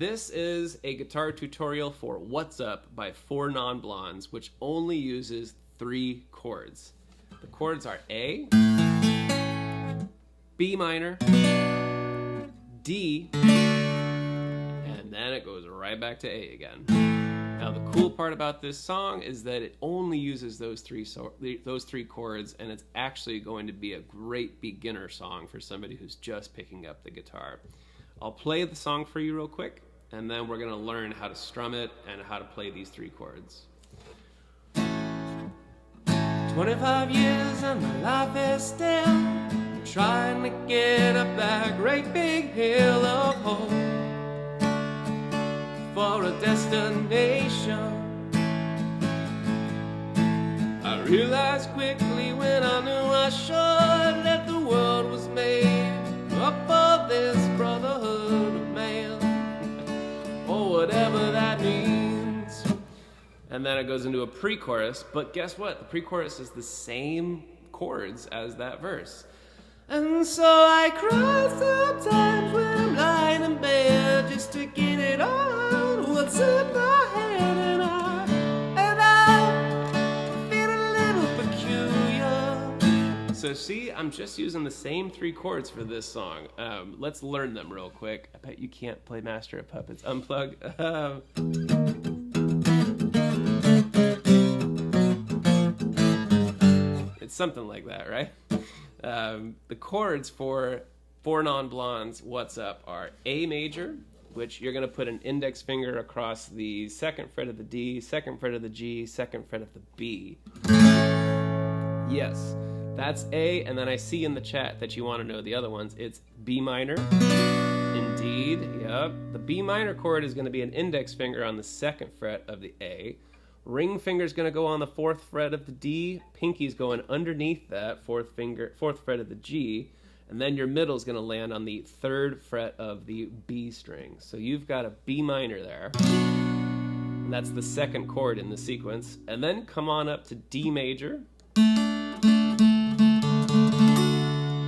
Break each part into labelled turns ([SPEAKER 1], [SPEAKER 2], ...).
[SPEAKER 1] This is a guitar tutorial for What's Up by 4 Non-Blondes, which only uses 3 chords. The chords are A, B minor, D, and then it goes right back to A again. Now the cool part about this song is that it only uses those three chords, and it's actually going to be a great beginner song for somebody who's just picking up the guitar. I'll play the song for you real quick, and then we're going to learn how to strum it and how to play these 3 chords. 25 years and my life is still trying to get up that great big hill of hope for a destination. I realized quickly when I knew I should that the world was made up for this brotherhood of man, or whatever that means. And then it goes into a pre-chorus, but guess what? The pre-chorus is the same chords as that verse. And so I cry sometimes when I'm lying in bed just to get it out what's in my head, and I feel a little peculiar. So see, I'm just using the same 3 chords for this song. Let's learn them real quick. I bet you can't play Master of Puppets Unplugged. It's something like that, right? The chords for 4 Non-Blondes What's Up are A major, which you're going to put an index finger across the 2nd fret of the D, 2nd fret of the G, 2nd fret of the B. Yes, that's A, and then I see in the chat that you want to know the other ones. It's B minor. Indeed, yep. The B minor chord is going to be an index finger on the 2nd fret of the A. Ring finger's going to go on the 4th fret of the D. Pinky's going underneath that 4th fret of the G. And then your middle's going to land on the 3rd fret of the B string. So you've got a B minor there. And that's the 2nd chord in the sequence. And then come on up to D major.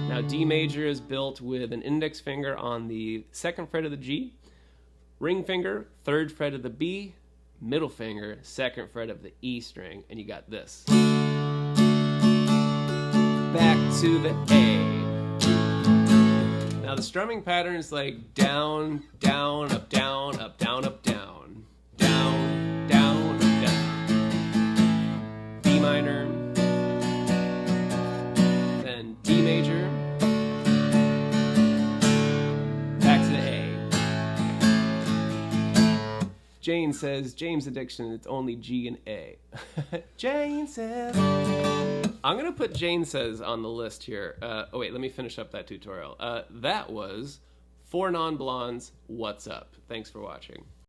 [SPEAKER 1] Now D major is built with an index finger on the 2nd fret of the G. Ring finger, 3rd fret of the B. Middle finger, 2nd fret of the E string, and you got this. Back to the A. Now the strumming pattern is like down, down, up, down, up, down, up, down. Down, down, up, down. B minor. Then D major. Jane says, James Addiction, it's only G and A. Jane says. I'm going to put Jane says on the list here. Oh, wait, let me finish up that tutorial. That was 4 Non-Blondes What's Up. Thanks for watching.